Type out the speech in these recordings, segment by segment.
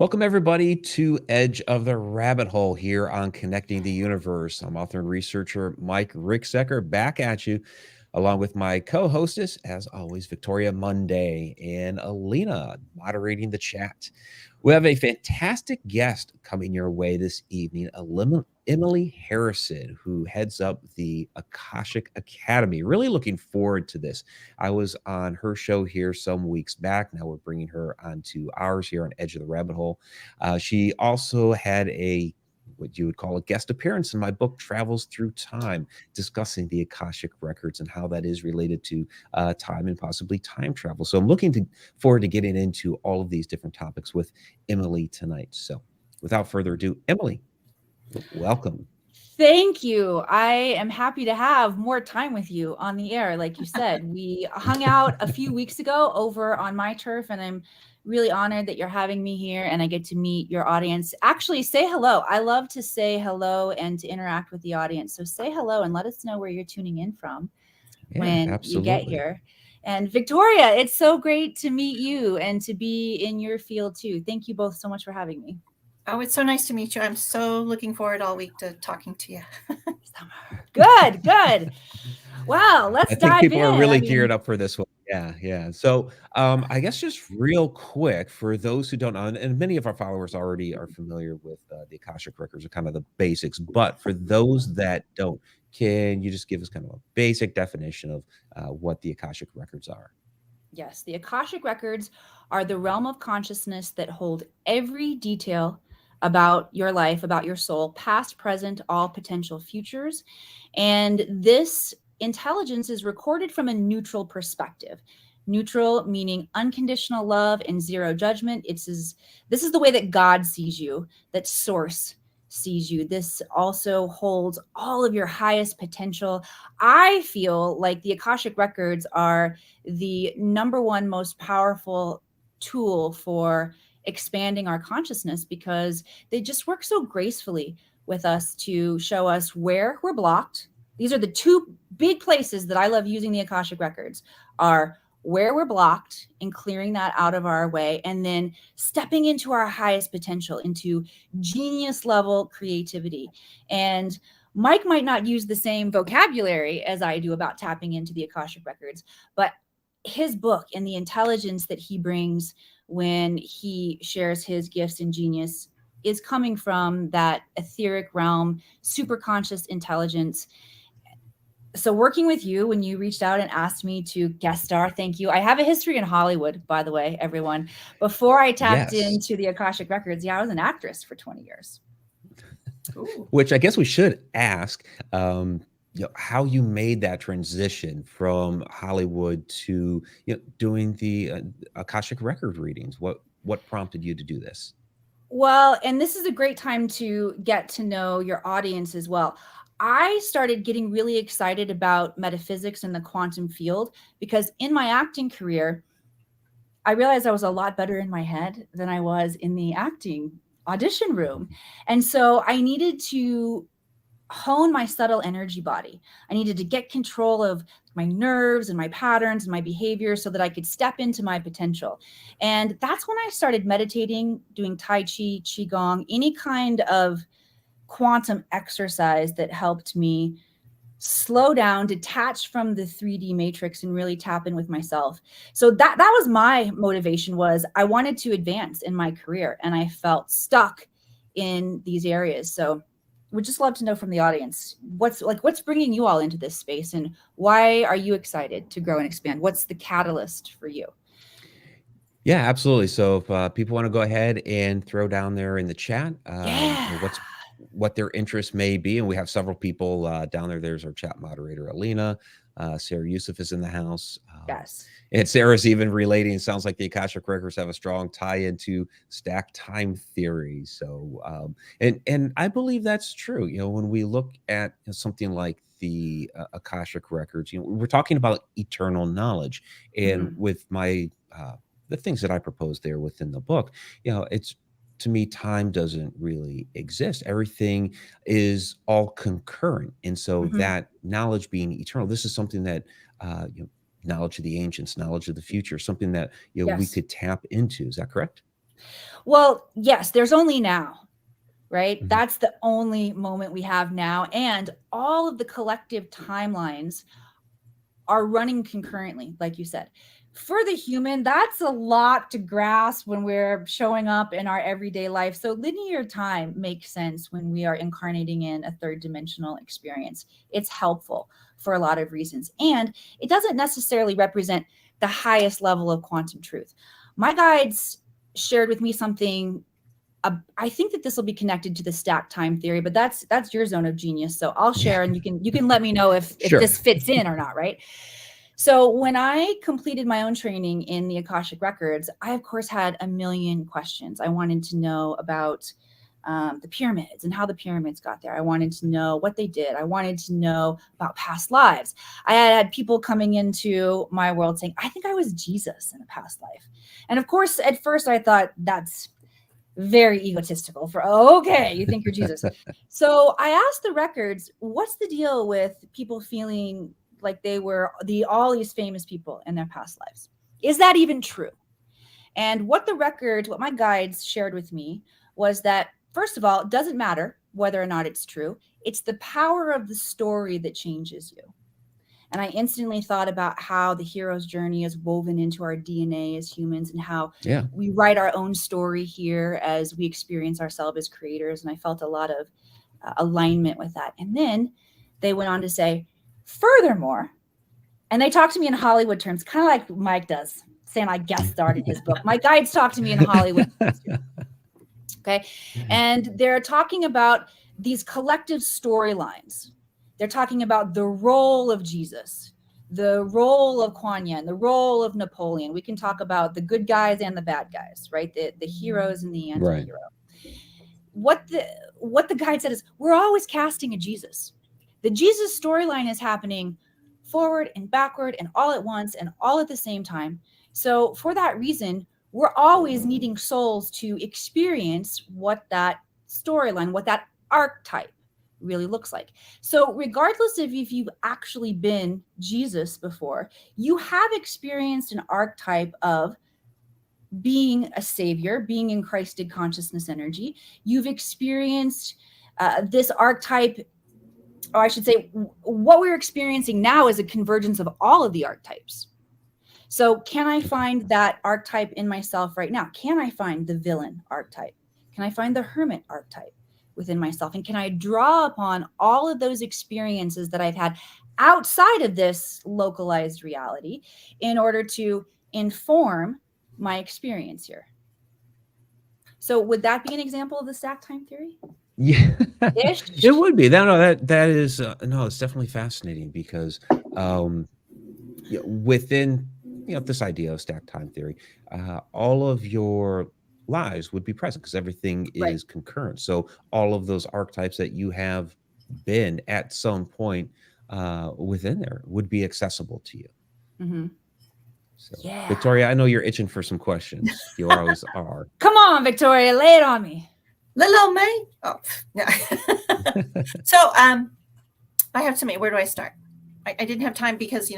Welcome, everybody, to Edge of the Rabbit Hole here on Connecting the Universe. I'm author and researcher Mike Ricksecker, back at you, along with my co-hostess, as always, Victoria Monday and Alina, moderating the chat. We have a fantastic guest coming your way this evening, Emily Harrison, who heads up the Akashic Academy. Really looking forward to this. I was on her show here some weeks back. Now we're bringing her onto ours here on Edge of the Rabbit Hole. She also had what you would call a guest appearance in my book, Travels Through Time, discussing the Akashic Records and how that is related to time and possibly time travel. So I'm looking forward to getting into all of these different topics with Emily tonight. So without further ado, Emily, welcome. Thank you. I am happy to have more time with you on the air. Like you said, we hung out a few weeks ago over on my turf, and I'm really honored that you're having me here and I get to meet your audience. Actually, say hello. I love to say hello and to interact with the audience. So say hello and let us know where you're tuning in from when you get here. And Victoria, it's so great to meet you and to be in your field too. Thank you both so much for having me. Oh, it's so nice to meet you. I'm so looking forward all week to talking to you. Good, good. Well, let's dive in. I think people are really geared up for this one. Yeah. So I guess just real quick, for those who don't know, and many of our followers already are familiar with the Akashic Records, are kind of the basics. But for those that don't, can you just give us kind of a basic definition of what the Akashic Records are? Yes, the Akashic Records are the realm of consciousness that hold every detail about your life, about your soul, past, present, all potential futures. And this intelligence is recorded from a neutral perspective. Neutral meaning unconditional love and zero judgment. This is the way that God sees you, that Source sees you. This also holds all of your highest potential. I feel like the Akashic Records are the number one most powerful tool for expanding our consciousness because they just work so gracefully with us to show us where we're blocked. These are the two big places that I love using the Akashic Records, are where we're blocked and clearing that out of our way, and then stepping into our highest potential, into genius level creativity. And Mike might not use the same vocabulary as I do about tapping into the Akashic Records, but his book and the intelligence that he brings when he shares his gifts and genius is coming from that etheric realm, super conscious intelligence. So working with you when you reached out and asked me to guest star, thank you. I have a history in Hollywood, by the way, everyone. Before I tapped into the Akashic Records, I was an actress for 20 years. Ooh. Which I guess we should ask, how you made that transition from Hollywood to doing the Akashic record readings. What prompted you to do this? Well, and this is a great time to get to know your audience as well. I started getting really excited about metaphysics and the quantum field because in my acting career, I realized I was a lot better in my head than I was in the acting audition room. And so I needed to hone my subtle energy body. I needed to get control of my nerves and my patterns and my behavior so that I could step into my potential. And that's when I started meditating, doing Tai Chi, Qigong, any kind of quantum exercise that helped me slow down, detach from the 3D matrix and really tap in with myself. So that was my motivation, was I wanted to advance in my career and I felt stuck in these areas. So we'd just love to know from the audience, what's bringing you all into this space and why are you excited to grow and expand? What's the catalyst for you? Yeah, absolutely. So if people want to go ahead and throw down there in the chat, what their interest may be. And we have several people down there. There's our chat moderator, Alina. Sarah Yusuf is in the house. Yes. And Sarah's even relating. It sounds like the Akashic Records have a strong tie into stacked time theory. So, and I believe that's true. When we look at something like the Akashic Records, we're talking about eternal knowledge. And with my the things that I propose there within the book, it's, to me, time doesn't really exist. Everything is all concurrent. And so that knowledge being eternal, this is something that, knowledge of the ancients, knowledge of the future, something that, we could tap into. Is that correct? Well, yes, there's only now, right? Mhm. That's the only moment we have now. And all of the collective timelines are running concurrently, like you said. For the human, that's a lot to grasp when we're showing up in our everyday life. So linear time makes sense when we are incarnating in a third dimensional experience. It's helpful for a lot of reasons. And it doesn't necessarily represent the highest level of quantum truth. My guides shared with me something. I think that this will be connected to the stack time theory, but that's your zone of genius. So I'll share, and you can let me know if Sure. this fits in or not, right? So when I completed my own training in the Akashic Records, I of course had a million questions. I wanted to know about the pyramids and how the pyramids got there. I wanted to know what they did. I wanted to know about past lives. I had people coming into my world saying, I think I was Jesus in a past life. And of course, at first I thought that's very egotistical for, okay, you think you're Jesus. So I asked the records, what's the deal with people feeling like they were all these famous people in their past lives? Is that even true? And what my guides shared with me was that, first of all, it doesn't matter whether or not it's true. It's the power of the story that changes you. And I instantly thought about how the hero's journey is woven into our DNA as humans, and how we write our own story here as we experience ourselves as creators. And I felt a lot of alignment with that. And then they went on to say, furthermore, and they talked to me in Hollywood terms, kind of like Mike does, saying I guest starred in his book. My guides talk to me in Hollywood terms. Okay. And they're talking about these collective storylines. They're talking about the role of Jesus, the role of Kuan Yin, the role of Napoleon. We can talk about the good guys and the bad guys, right? The heroes and the anti-hero. Right. What the guide said is, we're always casting a Jesus. The Jesus storyline is happening forward and backward and all at once and all at the same time. So for that reason, we're always needing souls to experience what that storyline, what that archetype really looks like. So regardless of if you've actually been Jesus before, you have experienced an archetype of being a savior, being in Christed consciousness energy. You've experienced this archetype, or I should say, what we're experiencing now is a convergence of all of the archetypes. So can I find that archetype in myself right now? Can I find the villain archetype? Can I find the hermit archetype within myself? And can I draw upon all of those experiences that I've had outside of this localized reality in order to inform my experience here? So would that be an example of the stack time theory? Yeah, it would be. That is no, it's definitely fascinating because within this idea of stack time theory, all of your lives would be present because everything is concurrent. So all of those archetypes that you have been at some point within there would be accessible to you. Mm-hmm. So, yeah. Victoria, I know you're itching for some questions. You always are. Come on, Victoria, lay it on me. Little me. Oh, yeah. So, I have to where do I start? I didn't have time because,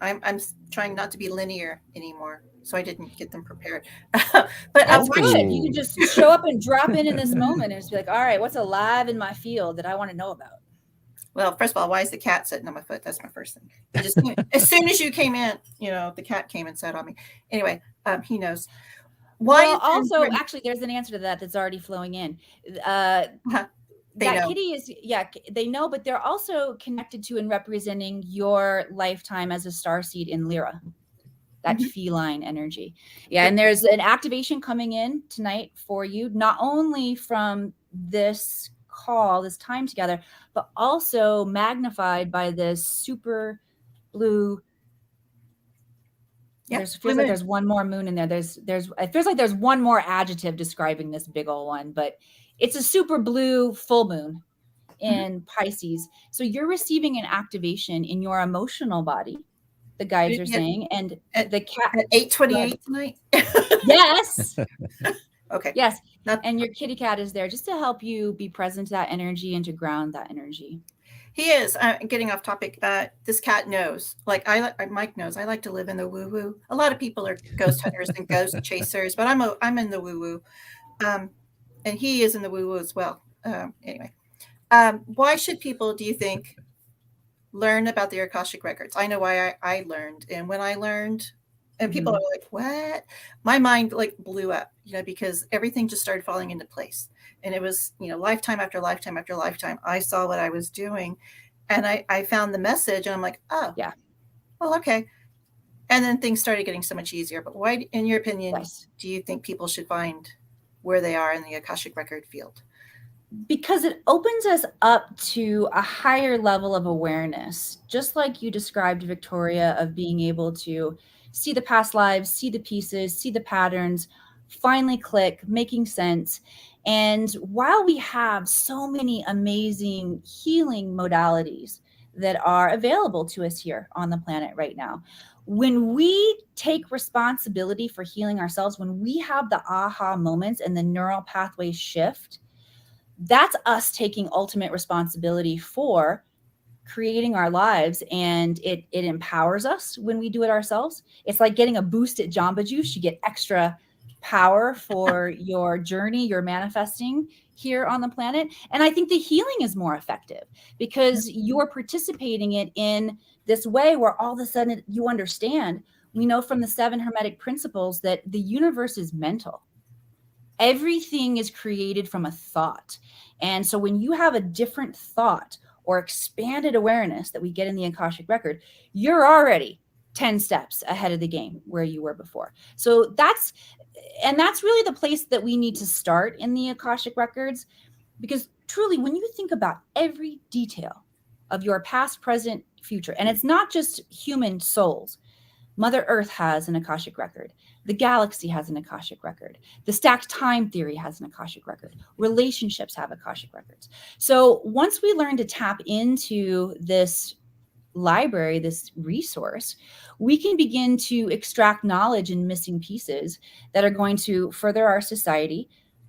I'm trying not to be linear anymore. So I didn't get them prepared. But that's good. You can just show up and drop in this moment and just be like, all right, what's alive in my field that I want to know about? Well, first of all, why is the cat sitting on my foot? That's my first thing. As soon as you came in, the cat came and sat on me. Anyway, he knows. Why? Well, also, actually, there's an answer to that's already flowing in. That know. Kitty is, they know, but they're also connected to and representing your lifetime as a starseed in Lyra, that feline energy. Yeah, and there's an activation coming in tonight for you, not only from this call, this time together, but also magnified by this super blue. It feels like there's one more moon in there. It feels like there's one more adjective describing this big old one, but it's a super blue full moon in Pisces. So you're receiving an activation in your emotional body, the guides are saying, and the cat at 8:28 tonight. Yes. Okay. Yes. And your kitty cat is there just to help you be present to that energy and to ground that energy. He is. Getting off topic. This cat knows. Like Mike knows. I like to live in the woo woo. A lot of people are ghost hunters and ghost chasers, but I'm in the woo woo, and he is in the woo woo as well. Anyway, why should people, do you think, learn about the Akashic Records? I know why I learned, and when I learned, and people are like, "What?" My mind like blew up, because everything just started falling into place. And it was, lifetime after lifetime after lifetime, I saw what I was doing, and I found the message, and I'm like, oh, Yeah. Well, okay. And then things started getting so much easier. But why, in your opinion, Yes. do you think people should find where they are in the Akashic Record field? Because it opens us up to a higher level of awareness, just like you described, Victoria, of being able to see the past lives, see the pieces, see the patterns, finally click, making sense. And while we have so many amazing healing modalities that are available to us here on the planet right now, when we take responsibility for healing ourselves, when we have the aha moments and the neural pathways shift, that's us taking ultimate responsibility for creating our lives, and it empowers us when we do it ourselves. It's like getting a boost at Jamba Juice. You get extra power for your journey, your manifesting here on the planet. And I think the healing is more effective because you're participating it in this way where all of a sudden you understand. We know from the 7 Hermetic principles that the universe is mental. Everything is created from a thought. And so when you have a different thought or expanded awareness that we get in the Akashic Record, you're already 10 steps ahead of the game where you were before. So that's really the place that we need to start in the Akashic Records, because truly, when you think about every detail of your past, present, future, and it's not just human souls. Mother Earth has an Akashic Record. The galaxy has an Akashic Record. The stacked time theory has an Akashic Record. Relationships have Akashic Records. So once we learn to tap into this library, this resource, we can begin to extract knowledge in missing pieces that are going to further our society.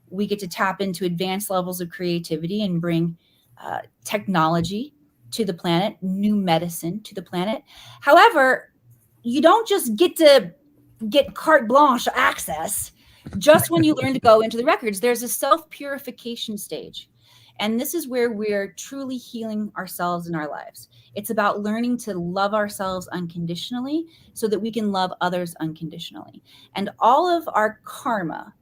We get to tap into advanced levels of creativity and bring technology to the planet, new medicine to the planet. However, you don't just get to get carte blanche access just when you learn to go into the records. There's a self-purification stage. And this is where we're truly healing ourselves in our lives. It's about learning to love ourselves unconditionally so that we can love others unconditionally. And all of our karma,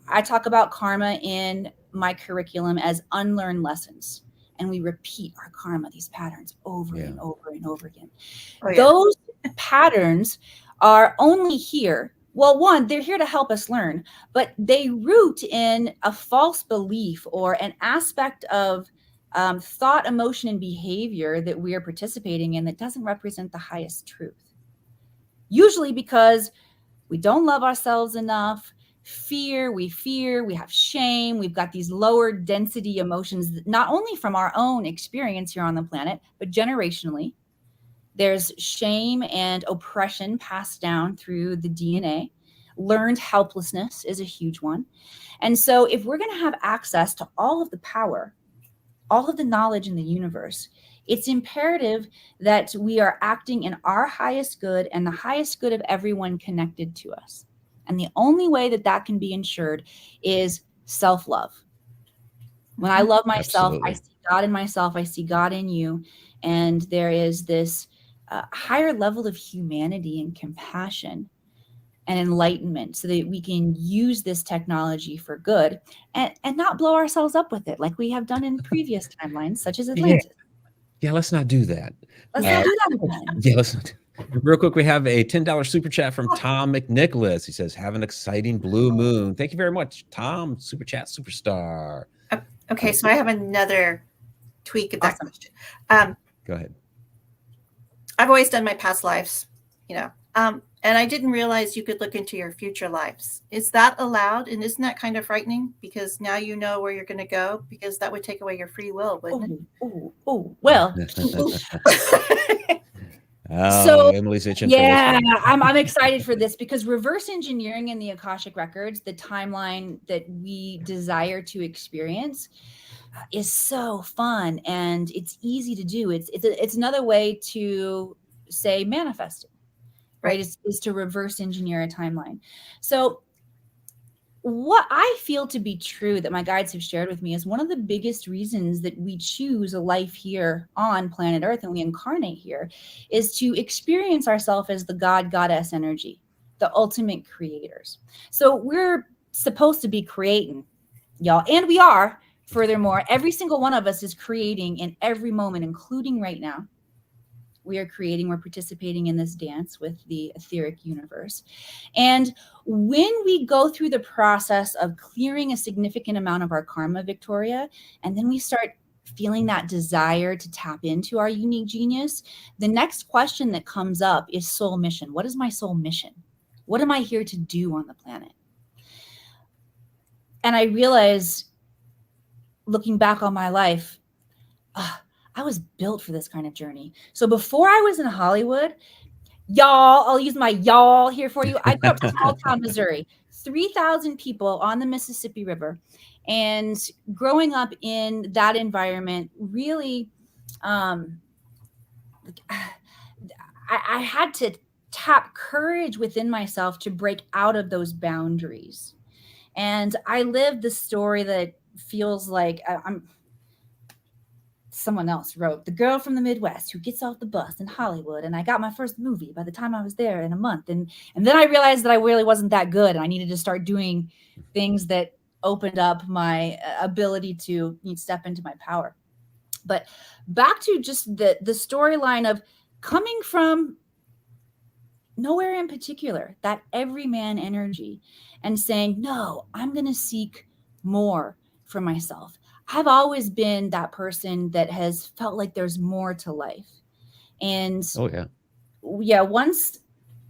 I talk about karma in my curriculum as unlearned lessons. And we repeat our karma, these patterns over and over and over again. Oh, yeah. Those patterns are only here. Well, one, they're here to help us learn, but they root in a false belief or an aspect of thought, emotion, and behavior that we are participating in that doesn't represent the highest truth. Usually because we don't love ourselves enough. We have shame, we've got these lower density emotions, not only from our own experience here on the planet, but generationally. There's shame and oppression passed down through the DNA. Learned helplessness is a huge one. And so if we're going to have access to all of the power, all of the knowledge in the universe, it's imperative that we are acting in our highest good and the highest good of everyone connected to us. And the only way that that can be ensured is self-love. When I love myself, absolutely. I see God in myself, I see God in you. And there is this higher level of humanity and compassion and enlightenment so that we can use this technology for good and not blow ourselves up with it like we have done in previous timelines, such as Atlantis. Yeah, let's not do that. Let's not do that again. Yeah, let's not. Real quick, we have a $10 super chat from Tom McNicholas. He says, have an exciting blue moon. Thank you very much, Tom, super chat superstar. Okay, so I have another tweak of that question. Go ahead. I've always done my past lives, and I didn't realize you could look into your future lives. Is that allowed? And isn't that kind of frightening? Because now you know where you're going to go, because that would take away your free will, wouldn't it? Well. So Emily's itching. Yeah, I'm excited for this because reverse engineering in the Akashic Records, the timeline that we desire to experience, is so fun and it's easy to do. It's another way to say manifesting, right? Is to reverse engineer a timeline. So what I feel to be true that my guides have shared with me is one of the biggest reasons that we choose a life here on planet Earth and we incarnate here is to experience ourselves as the God, goddess energy, the ultimate creators. So we're supposed to be creating, y'all, and we are. Furthermore, every single one of us is creating in every moment, including right now. We are creating, we're participating in this dance with the etheric universe. And when we go through the process of clearing a significant amount of our karma, Victoria, and then we start feeling that desire to tap into our unique genius, the next question that comes up is soul mission. What is my soul mission? What am I here to do on the planet? And I realized, looking back on my life, I was built for this kind of journey. So before I was in Hollywood, y'all, I'll use my y'all here for you. I grew up in small town Missouri, 3,000 people on the Mississippi River. And growing up in that environment, really, I had to tap courage within myself to break out of those boundaries. And I lived the story that feels like someone else wrote, the girl from the Midwest who gets off the bus in Hollywood, and I got my first movie by the time I was there in a month. And then I realized that I really wasn't that good, and I needed to start doing things that opened up my ability to step into my power. But back to just the storyline of coming from nowhere in particular, that everyman energy, and saying, no, I'm going to seek more for myself. I've always been that person that has felt like there's more to life. And once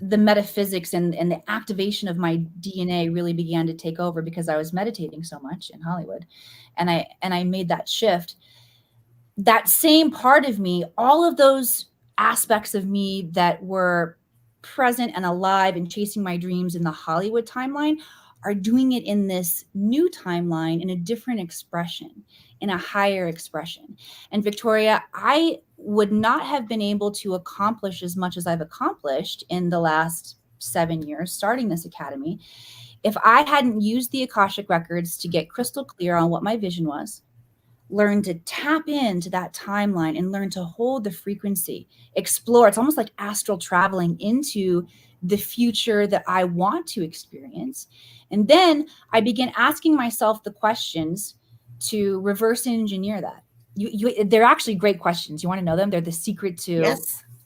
the metaphysics and the activation of my DNA really began to take over, because I was meditating so much in Hollywood, and I made that shift, that same part of me, all of those aspects of me that were present and alive and chasing my dreams in the Hollywood timeline are doing it in this new timeline in a different expression, in a higher expression. And Victoria, I would not have been able to accomplish as much as I've accomplished in the last 7 years, starting this academy, if I hadn't used the Akashic Records to get crystal clear on what my vision was, learn to tap into that timeline and learn to hold the frequency, explore. It's almost like astral traveling into the future that I want to experience. And then I began asking myself the questions to reverse engineer that. They're actually great questions. You want to know them? They're the secret to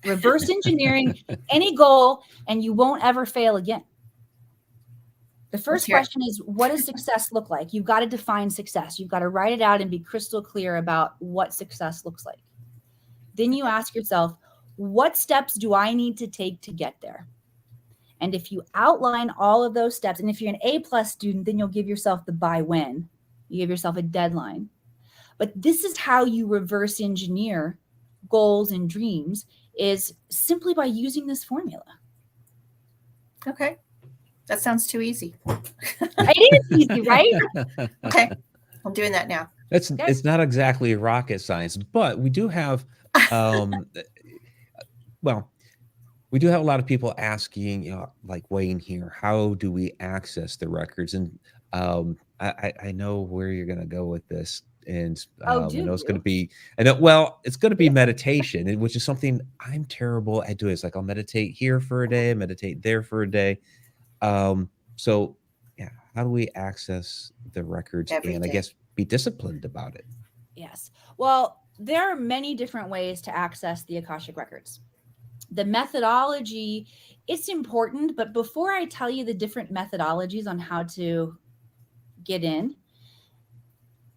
reverse engineering any goal, and you won't ever fail again. The first question is, what does success look like? You've got to define success. You've got to write it out and be crystal clear about what success looks like. Then you ask yourself, what steps do I need to take to get there? And if you outline all of those steps, and if you're an A+ student, then you'll give yourself the by when. You give yourself a deadline. But this is how you reverse engineer goals and dreams, is simply by using this formula. Okay. That sounds too easy. It is easy, right? Okay. I'm doing that now. It's not exactly rocket science, but we do have, we do have a lot of people asking, like Wayne here, how do we access the records? And I know where you're going to go with this. And it's going to be, it's going to be meditation, which is something I'm terrible at doing. It's like I'll meditate here for a day, meditate there for a day. So how do we access the records and I guess be disciplined about it? Yes. Well, there are many different ways to access the Akashic Records. The methodology, it's important, but before I tell you the different methodologies on how to get in,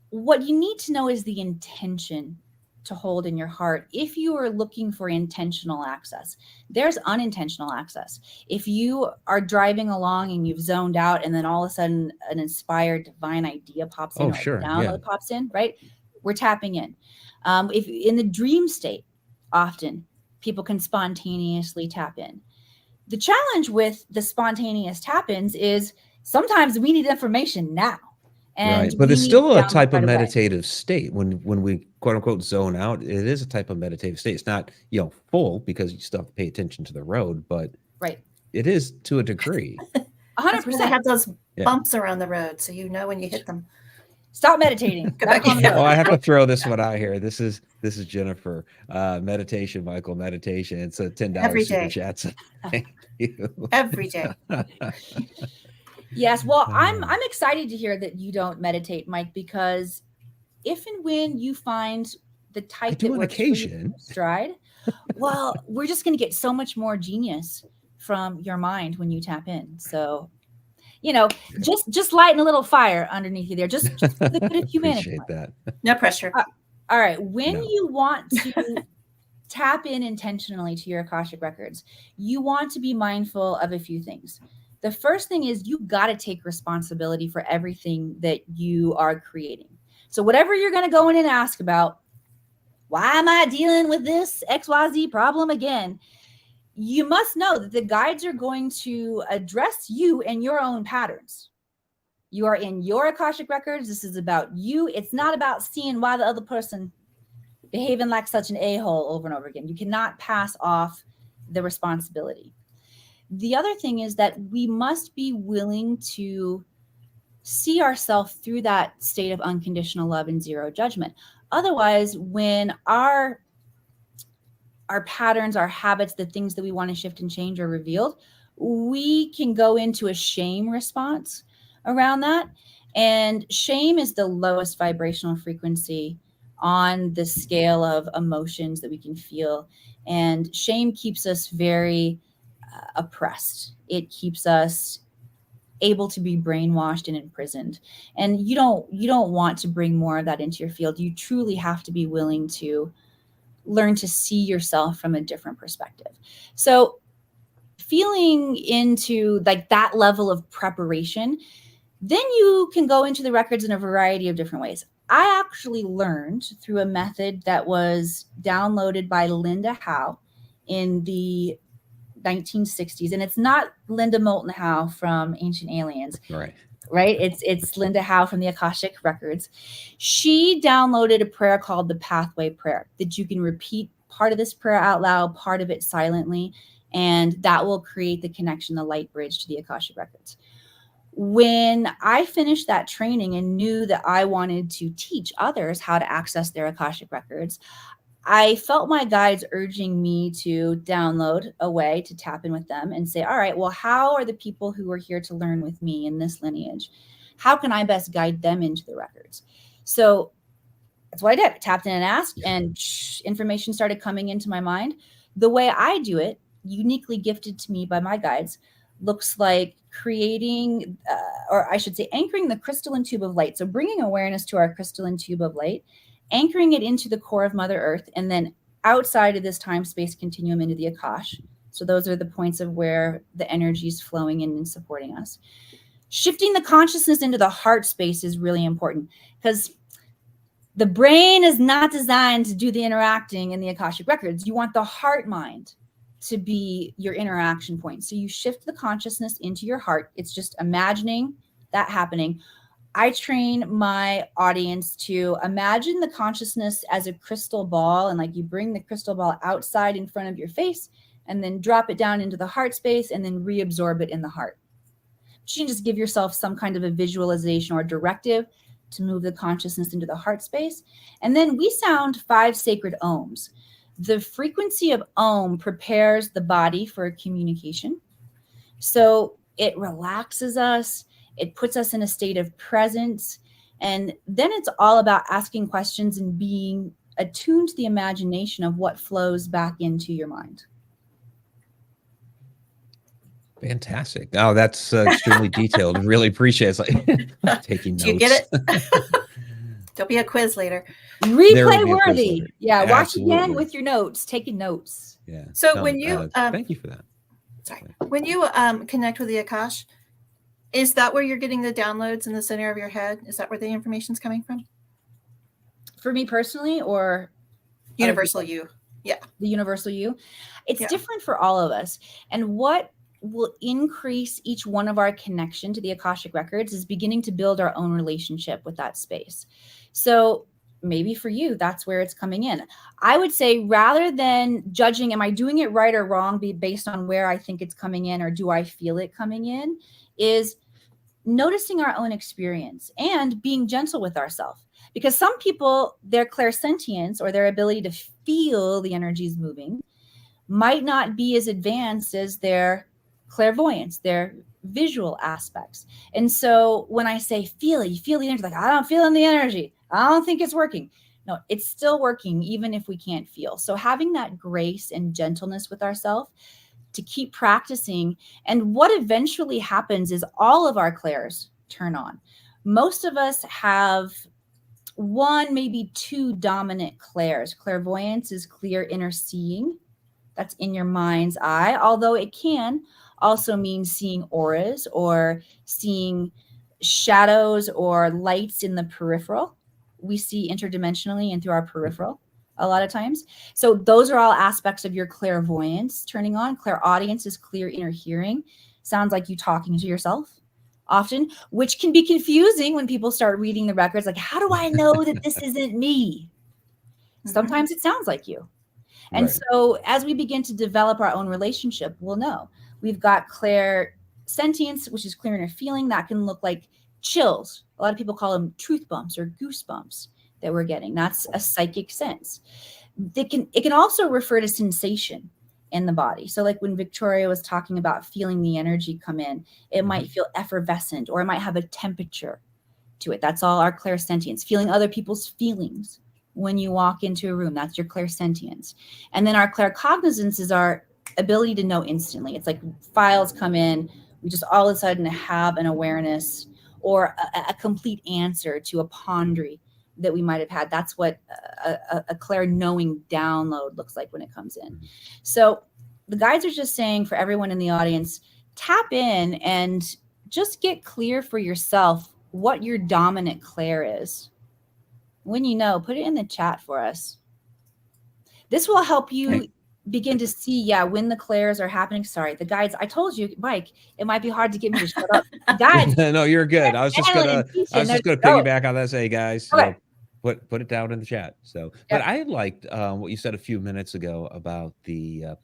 what you need to know is the intention to hold in your heart. If you are looking for intentional access, there's unintentional access. If you are driving along and you've zoned out and then all of a sudden an inspired divine idea pops in, download pops in, right? We're tapping in. If in the dream state, often people can spontaneously tap in. The challenge with the spontaneous tap-ins is sometimes we need information now. And Right. But we it's need to still a download type of right away. meditative state when we quote unquote zone out. It is a type of meditative state. It's not, full because you still have to pay attention to the road, but Right. it is to a degree. 100%. They have those Yeah. bumps around the road, so you know when you hit them. Stop meditating. Go Back back on the in. road. Oh, I have to throw this one out here. This is Jennifer. Meditation, Michael, meditation. It's a $10 Every super day. chat. So thank you. Every day. Yes. Well, I'm excited to hear that you don't meditate, Mike, because if and when you find the type do that on works for you occasion. in your stride, well, we're just going to get so much more genius from your mind when you tap in. So, just lighting a little fire underneath you there, just for the good of humanity. Appreciate that. No pressure. All right. When No. you want to tap in intentionally to your Akashic records, you want to be mindful of a few things. The first thing is you got to take responsibility for everything that you are creating. So whatever you're going to go in and ask about, why am I dealing with this XYZ problem again? You must know that the guides are going to address you and your own patterns. You are in your Akashic records. This is about you. It's not about seeing why the other person behaving like such an a-hole over and over again. You cannot pass off the responsibility. The other thing is that we must be willing to see ourselves through that state of unconditional love and zero judgment. Otherwise, when our patterns, our habits, the things that we want to shift and change are revealed, we can go into a shame response around that. And shame is the lowest vibrational frequency on the scale of emotions that we can feel. And shame keeps us very oppressed. It keeps us able to be brainwashed and imprisoned. And you don't want to bring more of that into your field. You truly have to be willing to learn to see yourself from a different perspective. So feeling into like that level of preparation, then you can go into the records in a variety of different ways. I actually learned through a method that was downloaded by Linda Howe in the 1960s. And it's not Linda Moulton Howe from Ancient Aliens. Right? It's Linda Howe from the Akashic Records. She downloaded a prayer called the Pathway Prayer that you can repeat part of this prayer out loud, part of it silently, and that will create the connection, the light bridge to the Akashic Records. When I finished that training and knew that I wanted to teach others how to access their Akashic Records, I felt my guides urging me to download a way to tap in with them and say, all right, well, how are the people who are here to learn with me in this lineage? How can I best guide them into the records? So that's what I did. I tapped in and asked, and information started coming into my mind. The way I do it, uniquely gifted to me by my guides, looks like creating, or I should say, anchoring the crystalline tube of light. So bringing awareness to our crystalline tube of light, anchoring it into the core of Mother Earth, and then outside of this time-space continuum into the Akash. So those are the points of where the energy is flowing in and supporting us. Shifting the consciousness into the heart space is really important because the brain is not designed to do the interacting in the Akashic Records. You want the heart mind to be your interaction point. So you shift the consciousness into your heart. It's just imagining that happening. I train my audience to imagine the consciousness as a crystal ball, and like you bring the crystal ball outside in front of your face and then drop it down into the heart space and then reabsorb it in the heart. You can just give yourself some kind of a visualization or directive to move the consciousness into the heart space. And then we sound 5 sacred ohms. The frequency of ohm prepares the body for communication. So it relaxes us. It puts us in a state of presence. And then it's all about asking questions and being attuned to the imagination of what flows back into your mind. Fantastic. Oh, that's extremely detailed. Really appreciate it. It's like taking notes. Do you get it? There'll be a quiz later. Replay worthy. Yeah, Absolutely. watch again with your notes, taking notes. Yeah. So when you thank you for that. Sorry. When you connect with the Akash, is that where you're getting the downloads in the center of your head? Is that where the information's coming from? For me personally, or universal you? Yeah. The universal you. It's different for all of us. And what will increase each one of our connection to the Akashic Records is beginning to build our own relationship with that space. So maybe for you, that's where it's coming in. I would say, rather than judging, am I doing it right or wrong, based on where I think it's coming in, or do I feel it coming in, is noticing our own experience and being gentle with ourselves. Because some people, their clairsentience, or their ability to feel the energies moving, might not be as advanced as their clairvoyance, their visual aspects. And so when I say feel it, you feel the energy, like, I don't feel in the energy, I don't think it's working. No, it's still working, even if we can't feel. So having that grace and gentleness with ourselves to keep practicing. And what eventually happens is all of our clairs turn on. Most of us have one, maybe two dominant clairs. Clairvoyance is clear inner seeing. That's in your mind's eye, although it can also mean seeing auras or seeing shadows or lights in the peripheral. We see interdimensionally and through our peripheral a lot of times. So those are all aspects of your clairvoyance turning on. Clairaudience is clear inner hearing. Sounds like you talking to yourself often, which can be confusing when people start reading the records. Like, how do I know that this isn't me? Sometimes it sounds like you. And so as we begin to develop our own relationship, we'll know. We've got clairsentience, which is clear inner feeling. That can look like chills. A lot of people call them truth bumps or goosebumps that we're getting. That's a psychic sense. It can also refer to sensation in the body. So like when Victoria was talking about feeling the energy come in, it might feel effervescent, or it might have a temperature to it. That's all our clairsentience. Feeling other people's feelings. When you walk into a room, that's your clairsentience. And then our claircognizance is our ability to know instantly. It's like files come in, we just all of a sudden have an awareness or a complete answer to a quandary that we might have had. That's what a clair knowing download looks like when it comes in. So the guides are just saying for everyone in the audience, tap in and just get clear for yourself what your dominant clair is. When you know, put it in the chat for us. This will help you begin to see, when the clairs are happening. Sorry, the guides. I told you, Mike, it might be hard to get me to shut up. Guides, no, you're good. I was just gonna piggyback on that. Say, guys, okay. Put it down in the chat. So, but I liked what you said a few minutes ago about the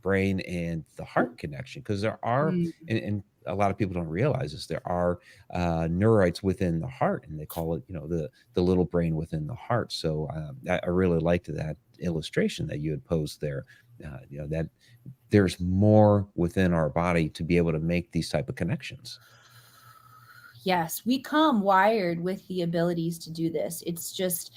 brain and the heart connection, because there are, and a lot of people don't realize this, there are neuroids within the heart, and they call it, the little brain within the heart. So I really liked that illustration that you had posed there. That there's more within our body to be able to make these type of connections. Yes, we come wired with the abilities to do this. It's just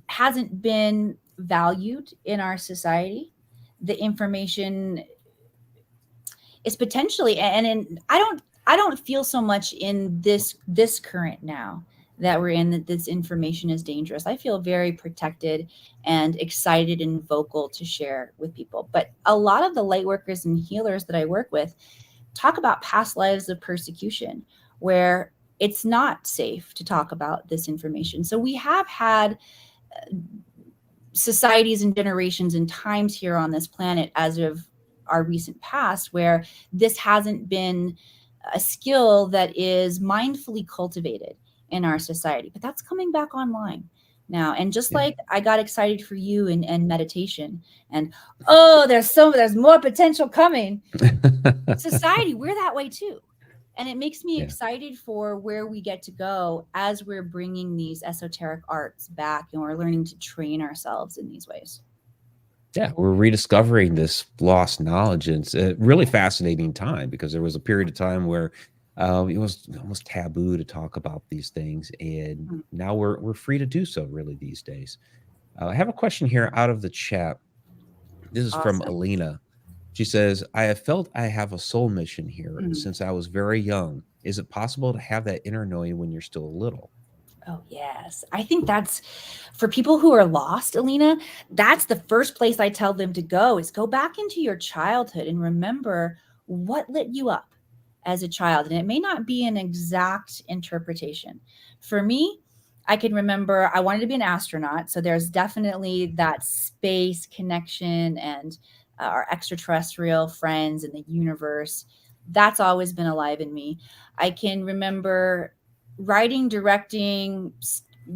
hasn't been valued in our society. The information is potentially, and I don't feel so much in this current now that we're in, that this information is dangerous. I feel very protected and excited and vocal to share with people. But a lot of the light workers and healers that I work with talk about past lives of persecution, where it's not safe to talk about this information. So we have had societies and generations and times here on this planet as of our recent past where this hasn't been a skill that is mindfully cultivated in our society, but that's coming back online now. And just like I got excited for you and meditation, and there's more potential coming. Society, we're that way too. And it makes me excited for where we get to go as we're bringing these esoteric arts back, and we're learning to train ourselves in these ways. Yeah, we're rediscovering this lost knowledge. And it's a really fascinating time, because there was a period of time where it was almost taboo to talk about these things. And now we're free to do so, really, these days. I have a question here out of the chat. This is from Alina. She says, I have felt I have a soul mission here since I was very young. Is it possible to have that inner knowing when you're still little? Oh, yes. I think that's for people who are lost, Alina, that's the first place I tell them to go, is go back into your childhood and remember what lit you up as a child. And it may not be an exact interpretation. For me, I can remember I wanted to be an astronaut. So there's definitely that space connection and our extraterrestrial friends in the universe. That's always been alive in me. I can remember writing, directing,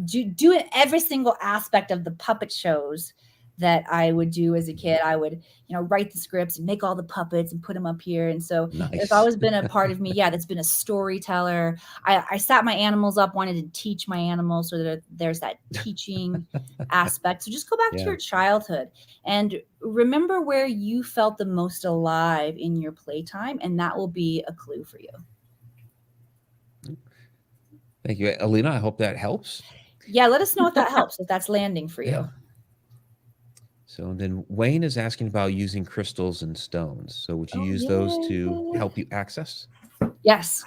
doing every single aspect of the puppet shows that I would do as a kid. I would, write the scripts and make all the puppets and put them up here. And so there's always been a part of me, that's been a storyteller. I sat my animals up, wanted to teach my animals, so that there's that teaching aspect. So just go back to your childhood and remember where you felt the most alive in your playtime, and that will be a clue for you. Thank you, Alina. I hope that helps. Yeah, let us know if that helps, if that's landing for you. Yeah. So then Wayne is asking about using crystals and stones. So would you use those to help you access? Yes.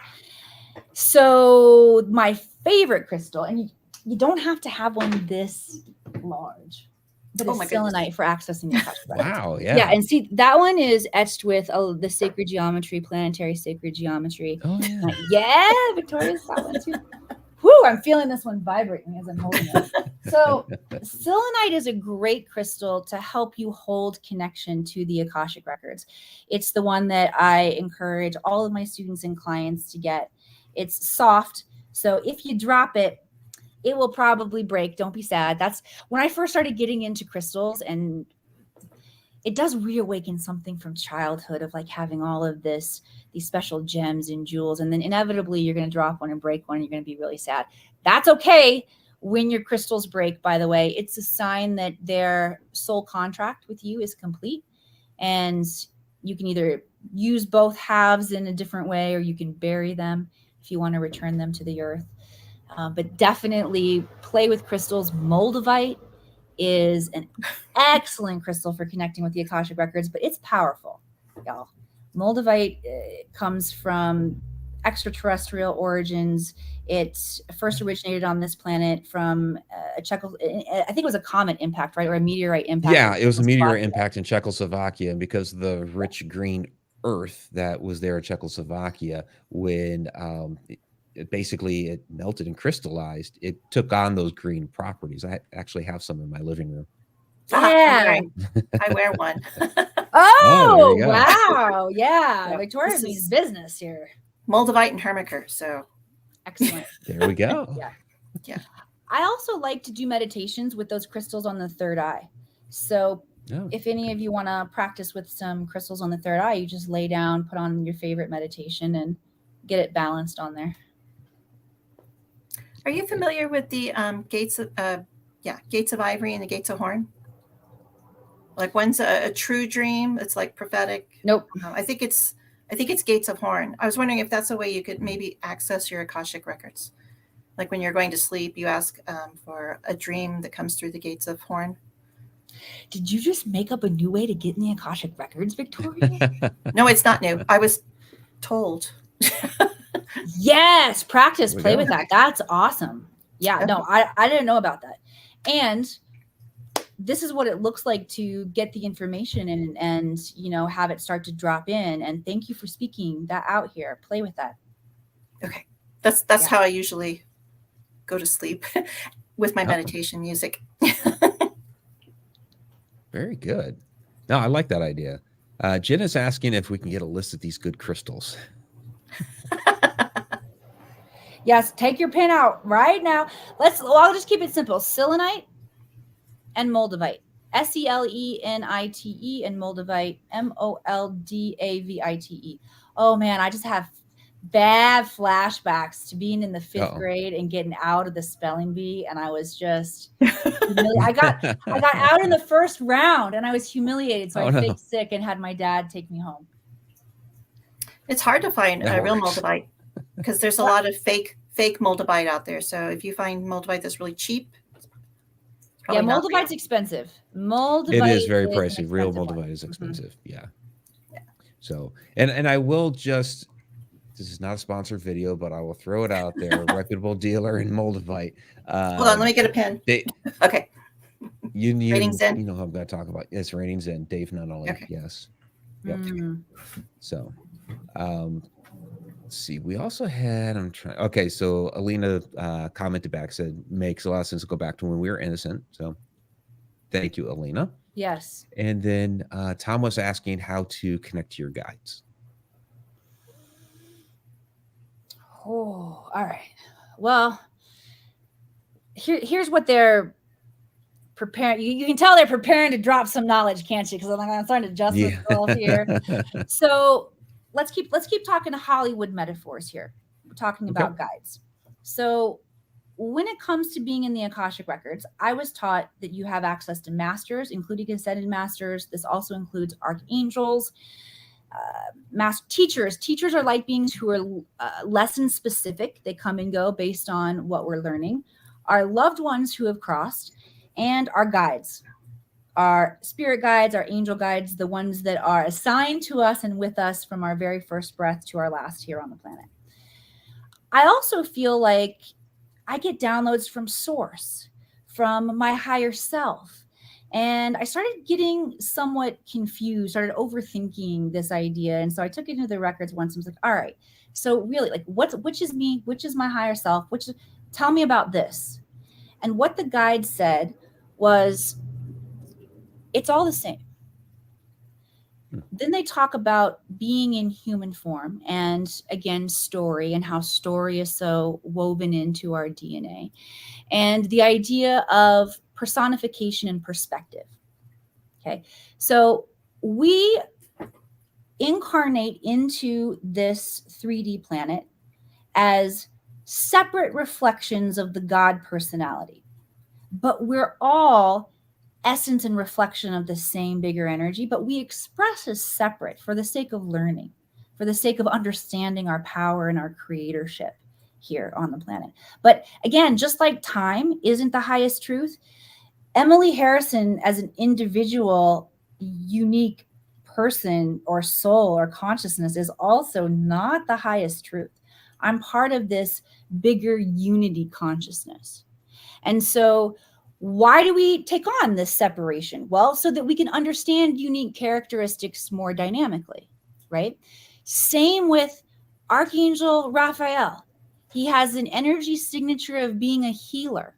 So my favorite crystal, and you don't have to have one this large, but it's selenite for accessing the Akashic Records. Wow, yeah. Yeah, and see, that one is etched with the sacred geometry, planetary sacred geometry. Oh, yeah. Yeah, Victoria's got one too. Whoo, I'm feeling this one vibrating as I'm holding it. So selenite is a great crystal to help you hold connection to the Akashic Records. It's the one that I encourage all of my students and clients to get. It's soft, so if you drop it, it will probably break. Don't be sad. That's when I first started getting into crystals, and it does reawaken something from childhood of like having all of these special gems and jewels. And then inevitably you're going to drop one and break one and you're going to be really sad. That's okay when your crystals break, by the way. It's a sign that their soul contract with you is complete. And you can either use both halves in a different way, or you can bury them if you want to return them to the earth. But definitely play with crystals. Moldavite is an excellent crystal for connecting with the Akashic Records, but it's powerful, y'all. Moldavite comes from extraterrestrial origins. It first originated on this planet from I think it was a comet impact, right? Or a meteorite impact. Yeah, it was a meteor impact in Czechoslovakia, and because of the rich green earth that was there in Czechoslovakia, when it melted and crystallized, it took on those green properties. I actually have some in my living room. Yeah, I wear one. Oh, wow. Yeah. So Victoria means business here. Moldavite and Hermiker. So excellent. There we go. Yeah. I also like to do meditations with those crystals on the third eye. So if any of you want to practice with some crystals on the third eye, you just lay down, put on your favorite meditation, and get it balanced on there. Are you familiar with the gates of ivory and the gates of horn? Like one's a true dream. It's like prophetic. Nope. I think it's gates of horn. I was wondering if that's a way you could maybe access your Akashic Records. Like when you're going to sleep, you ask for a dream that comes through the gates of horn. Did you just make up a new way to get in the Akashic Records, Victoria? No, it's not new. I was told. Yes, practice, play with that. That's awesome. Yeah, no, I didn't know about that. And this is what it looks like to get the information and have it start to drop in. And thank you for speaking that out here. Play with that. Okay. That's how I usually go to sleep with my meditation music. Very good. No, I like that idea. Jen is asking if we can get a list of these good crystals. Yes, take your pen out right now. I'll just keep it simple. Selenite and Moldavite. Selenite and Moldavite. Moldavite. Oh man, I just have bad flashbacks to being in the 5th grade and getting out of the spelling bee, and I was just I got out in the first round and I was humiliated, so I faked sick and had my dad take me home. It's hard to find a real Moldavite because there's a lot of fake Moldavite out there. So if you find Moldavite that's really cheap, Moldavite's expensive. It is very pricey. Real Moldavite is expensive. Yeah. So, and I will just, this is not a sponsored video, but I will throw it out there. A reputable dealer in Moldavite. Hold on, let me get a pen. Okay. You know who I'm going to talk about. It's Raining Zen, Dave Nunnally. Okay. Yes. Yep. So, let's see. We also had, okay, so Alina commented back, said, makes a lot of sense to go back to when we were innocent. So thank you, Alina. Yes. And then Tom was asking how to connect to your guides. Oh, all right. Well, here's what they're preparing. You can tell they're preparing to drop some knowledge, can't you? Because I'm starting to adjust myself here. So let's keep talking Hollywood metaphors here. We're talking about guides. So when it comes to being in the Akashic Records, I was taught that you have access to masters, including ascended masters. This also includes archangels, teachers. Teachers are light beings who are lesson specific. They come and go based on what we're learning. Our loved ones who have crossed, and our guides, our spirit guides, our angel guides, the ones that are assigned to us and with us from our very first breath to our last here on the planet. I also feel like I get downloads from source, from my higher self. And I started getting somewhat confused, started overthinking this idea. And so I took it into the records once and was like, all right, so really, like, which is me? Which is my higher self? Tell me about this. And what the guide said was, it's all the same. Then they talk about being in human form and, again, story, and how story is so woven into our DNA, and the idea of personification and perspective. Okay, so we incarnate into this 3D planet as separate reflections of the God personality, but we're all essence and reflection of the same bigger energy, but we express as separate for the sake of learning, for the sake of understanding our power and our creatorship here on the planet. But again, just like time isn't the highest truth, Emily Harrison as an individual, unique person or soul or consciousness is also not the highest truth. I'm part of this bigger unity consciousness. And so why do we take on this separation? Well, so that we can understand unique characteristics more dynamically, right? Same with Archangel Raphael. He has an energy signature of being a healer.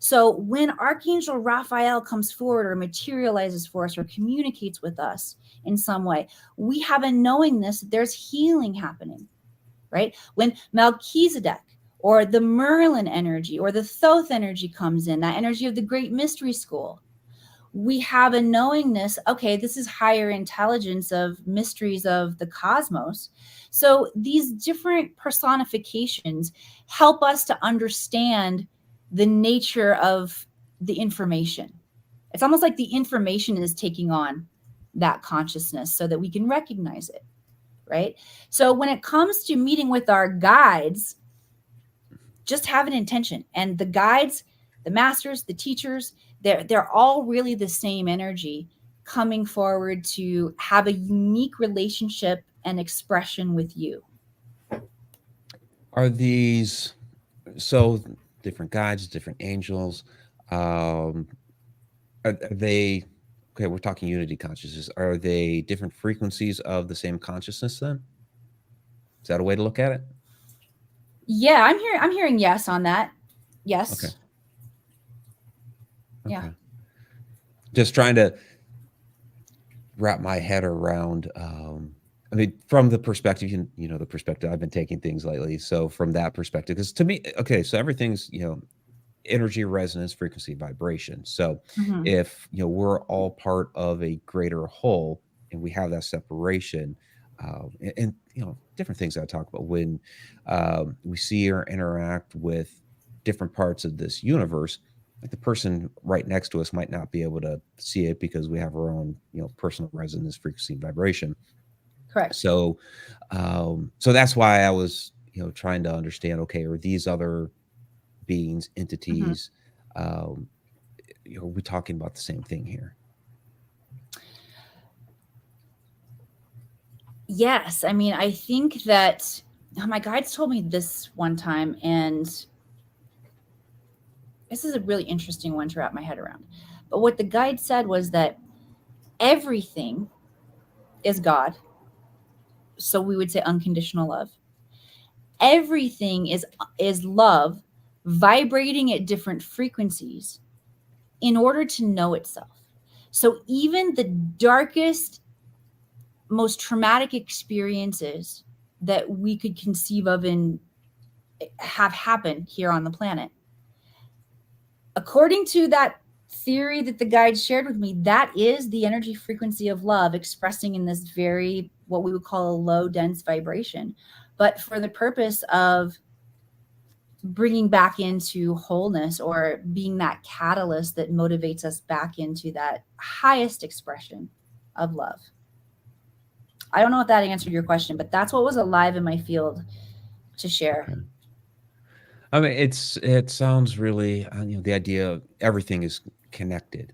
So when Archangel Raphael comes forward or materializes for us or communicates with us in some way, we have a knowingness that there's healing happening, right? When Melchizedek or the Merlin energy or the Thoth energy comes in, that energy of the Great Mystery School, we have a knowingness, okay, this is higher intelligence of mysteries of the cosmos. So these different personifications help us to understand the nature of the information. It's almost like the information is taking on that consciousness so that we can recognize it, right? So when it comes to meeting with our guides, just have an intention. And the guides, the masters, the teachers, they're all really the same energy coming forward to have a unique relationship and expression with you. Are these so different guides, different angels? Are they okay? We're talking unity consciousness. Are they different frequencies of the same consciousness then? Is that a way to look at it? Yeah, I'm hearing yes on that. Yes. Okay. Yeah. Just trying to wrap my head around. I mean, from the perspective, the perspective I've been taking things lately. So from that perspective, because to me, okay, so everything's energy, resonance, frequency, vibration. So if we're all part of a greater whole, and we have that separation, and different things I talk about when we see or interact with different parts of this universe, like the person right next to us might not be able to see it because we have our own personal resonance, frequency, vibration. Correct. So so that's why I was trying to understand, okay, are these other beings, entities, are we talking about the same thing here? Yes. I mean, I think that my guides told me this one time, and this is a really interesting one to wrap my head around. But what the guide said was that everything is God. So we would say unconditional love. Everything is love vibrating at different frequencies in order to know itself. So even the darkest, most traumatic experiences that we could conceive of and have happened here on the planet, according to that theory that the guide shared with me, that is the energy frequency of love expressing in this very, what we would call a low dense vibration, but for the purpose of bringing back into wholeness, or being that catalyst that motivates us back into that highest expression of love. I don't know if that answered your question, but that's what was alive in my field to share. I mean, it sounds really, the idea of everything is connected.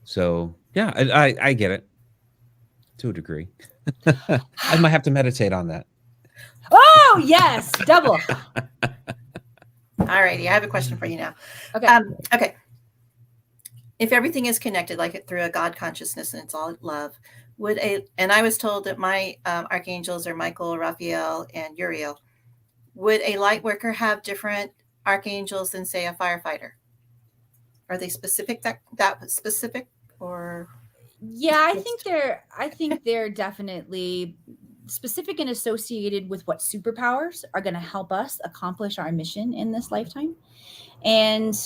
So yeah, I get it to a degree. I might have to meditate on that. Oh yes, double. All righty, I have a question for you now. Okay. Okay. If everything is connected, like through a God consciousness and it's all love, and I was told that my archangels are Michael, Raphael, and Uriel. Would a light worker have different archangels than, say, a firefighter? Are they specific, that specific, or? Yeah, I think they're definitely specific and associated with what superpowers are going to help us accomplish our mission in this lifetime. And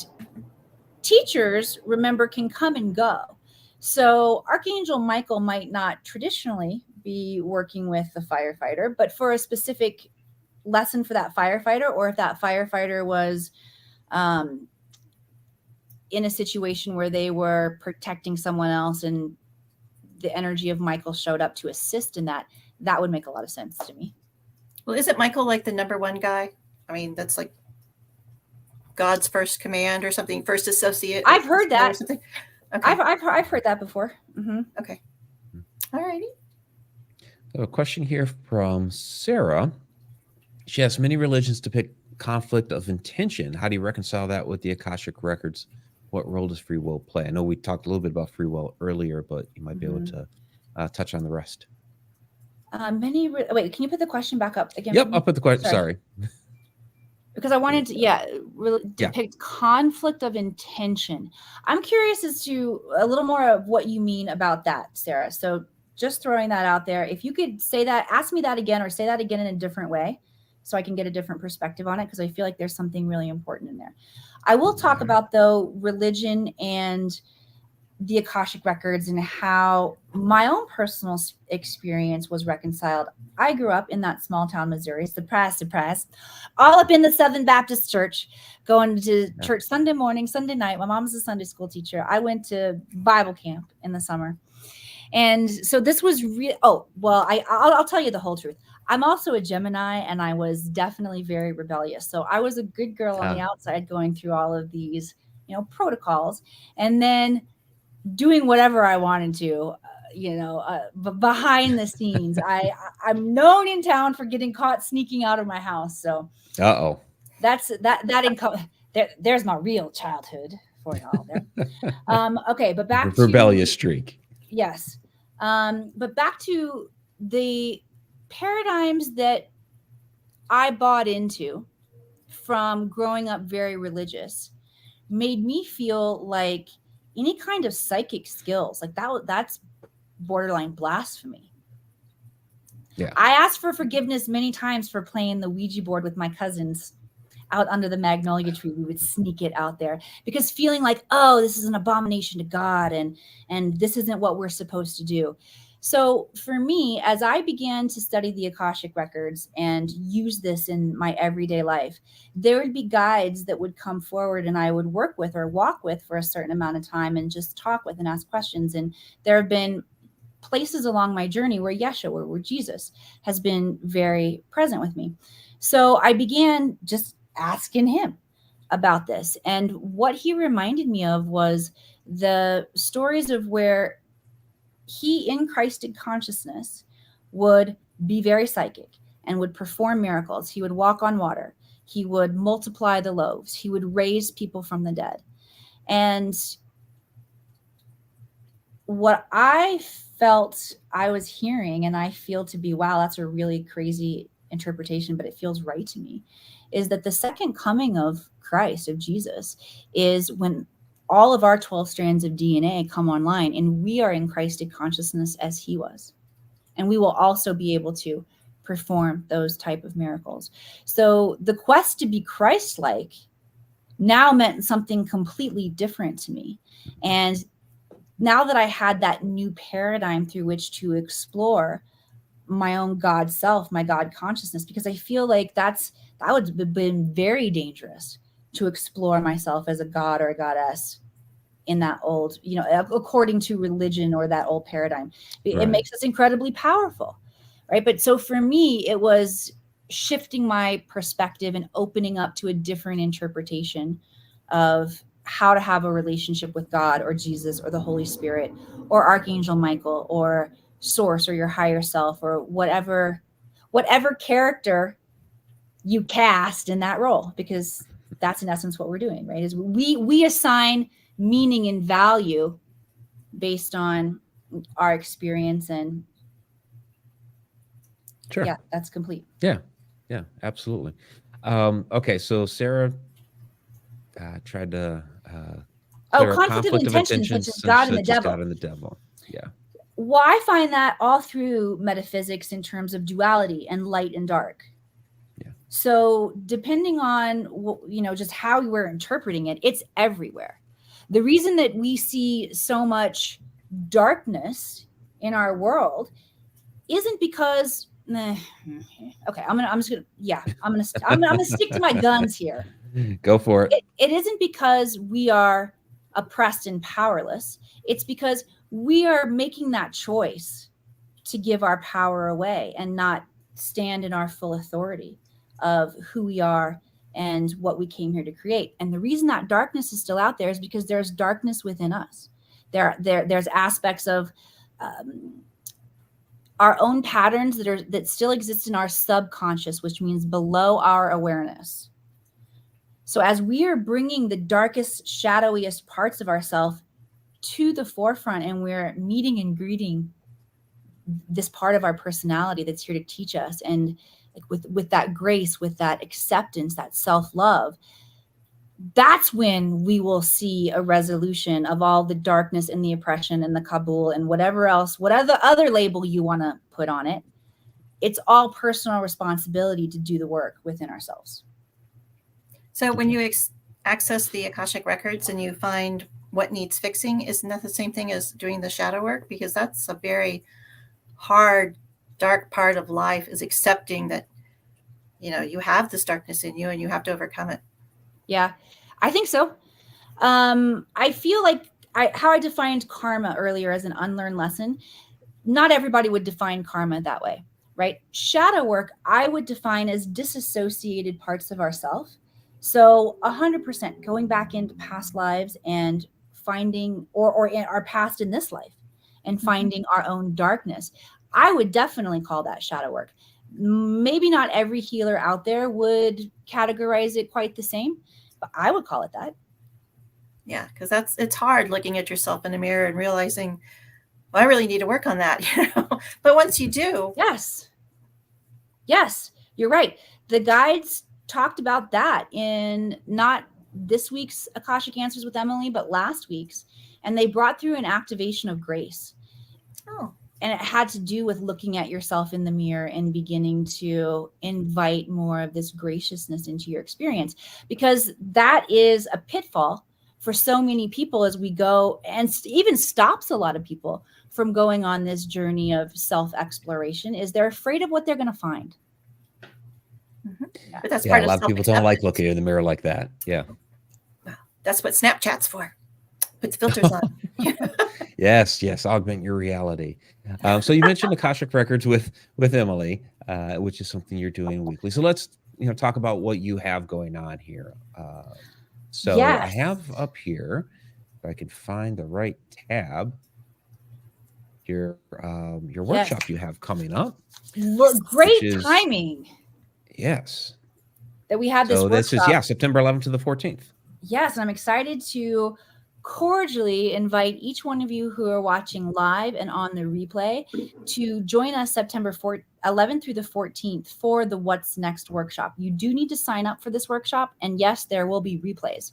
teachers, remember, can come and go. So Archangel Michael might not traditionally be working with the firefighter, but for a specific lesson for that firefighter, or if that firefighter was in a situation where they were protecting someone else and the energy of Michael showed up to assist in that, that would make a lot of sense to me. Well, isn't Michael like the number one guy? I mean, that's like God's first command or something, first associate. I've heard that. Okay. I've heard that before. Mm-hmm. Okay. All righty. A question here from Sarah. She has many religions depict conflict of intention. How do you reconcile that with the Akashic Records? What role does free will play? I know we talked a little bit about free will earlier, but you might be able to touch on the rest. Wait, can you put the question back up again? Yep, I'll put the question. Sorry. Because I wanted to, really depict conflict of intention. I'm curious as to a little more of what you mean about that, Sarah. So just throwing that out there. If you could say that, ask me that again, or say that again in a different way, so I can get a different perspective on it, because I feel like there's something really important in there. I will talk about, though, religion and the Akashic Records and how my own personal experience was reconciled. I grew up in that small town, Missouri, surprise, all up in the Southern Baptist Church, going to church Sunday morning, Sunday night. My mom's a Sunday school teacher. I went to Bible camp in the summer. And so this was real. Oh, well, I'll tell you the whole truth. I'm also a Gemini, and I was definitely very rebellious. So I was a good girl on the outside, going through all of these, protocols, and then doing whatever I wanted to, behind the scenes. I'm known in town for getting caught sneaking out of my house. So that's there's my real childhood for y'all there. Okay, but back to rebellious streak. Yes. But back to the paradigms that I bought into from growing up very religious made me feel like any kind of psychic skills, like that's borderline blasphemy. Yeah. I asked for forgiveness many times for playing the Ouija board with my cousins out under the magnolia tree. We would sneak it out there because feeling like, oh, this is an abomination to God, and this isn't what we're supposed to do. So for me, as I began to study the Akashic Records and use this in my everyday life, there would be guides that would come forward and I would work with or walk with for a certain amount of time and just talk with and ask questions. And there have been places along my journey where Yeshua, where Jesus has been very present with me. So I began just asking him about this. And what he reminded me of was the stories of where he, in Christed consciousness, would be very psychic and would perform miracles. He would walk on water. He would multiply the loaves. He would raise people from the dead. And what I felt I was hearing, and I feel to be, wow, that's a really crazy interpretation, but it feels right to me, is that the second coming of Christ, of Jesus, is when all of our 12 strands of DNA come online, and we are in Christic consciousness as he was. And we will also be able to perform those type of miracles. So the quest to be Christ-like now meant something completely different to me. And now that I had that new paradigm through which to explore my own God self, my God consciousness, because I feel like that would have been very dangerous to explore myself as a God or a goddess in that old, according to religion or that old paradigm. It makes us incredibly powerful, right? But so for me, it was shifting my perspective and opening up to a different interpretation of how to have a relationship with God or Jesus or the Holy Spirit or Archangel Michael or Source or your higher self or whatever character you cast in that role, because that's in essence what we're doing, right? Is we assign meaning and value based on our experience. And Sure. yeah, that's complete. Yeah, absolutely. Okay, so Sarah tried to clear up Conflict of intentions, such as God and the devil. God and the devil. Yeah. Well, I find that all through metaphysics in terms of duality and light and dark. Yeah. So depending on, just how we're interpreting it, it's everywhere. The reason that we see so much darkness in our world isn't because, okay, I'm gonna stick to my guns here. Go for it. It isn't because we are oppressed and powerless. It's because we are making that choice to give our power away and not stand in our full authority of who we are and what we came here to create. And the reason that darkness is still out there is because there's darkness within us. There's aspects of our own patterns that still exist in our subconscious, which means below our awareness. So as we are bringing the darkest, shadowiest parts of ourselves to the forefront, and we're meeting and greeting this part of our personality that's here to teach us, and with that grace, with that acceptance, that self-love, that's when we will see a resolution of all the darkness and the oppression and the Kabul and whatever else, whatever other label you want to put on it. It's all personal responsibility to do the work within ourselves. So when you access the Akashic Records and you find what needs fixing, isn't that the same thing as doing the shadow work? Because that's a very hard, dark part of life, is accepting that, you have this darkness in you and you have to overcome it. Yeah, I think so. I feel like how I defined karma earlier as an unlearned lesson, not everybody would define karma that way, right? Shadow work, I would define as disassociated parts of ourselves. So 100% going back into past lives and finding, or in our past in this life, and finding our own darkness. I would definitely call that shadow work. Maybe not every healer out there would categorize it quite the same, but I would call it that. Yeah, because it's hard looking at yourself in the mirror and realizing, well, I really need to work on that. But once you do. Yes, you're right. The guides talked about that in not this week's Akashic Answers with Emily, but last week's. And they brought through an activation of grace. Oh. And it had to do with looking at yourself in the mirror and beginning to invite more of this graciousness into your experience, because that is a pitfall for so many people as we go, and even stops a lot of people from going on this journey of self-exploration, is they're afraid of what they're going to find. Mm-hmm. But that's a lot of people don't like looking in the mirror like that. Yeah. Well, that's what Snapchat's for. Put the filters on. Yes, augment your reality. So you mentioned Akashic Records with Emily, which is something you're doing weekly. So let's talk about what you have going on here. So yes. I have up here, if I can find the right tab, your workshop you have coming up. Great timing. Yes. That we have this workshop. So this is September 11th to the 14th. Yes, I'm excited to cordially invite each one of you who are watching live and on the replay to join us September 11th through the 14th for the What's Next workshop. You do need to sign up for this workshop, and yes, there will be replays.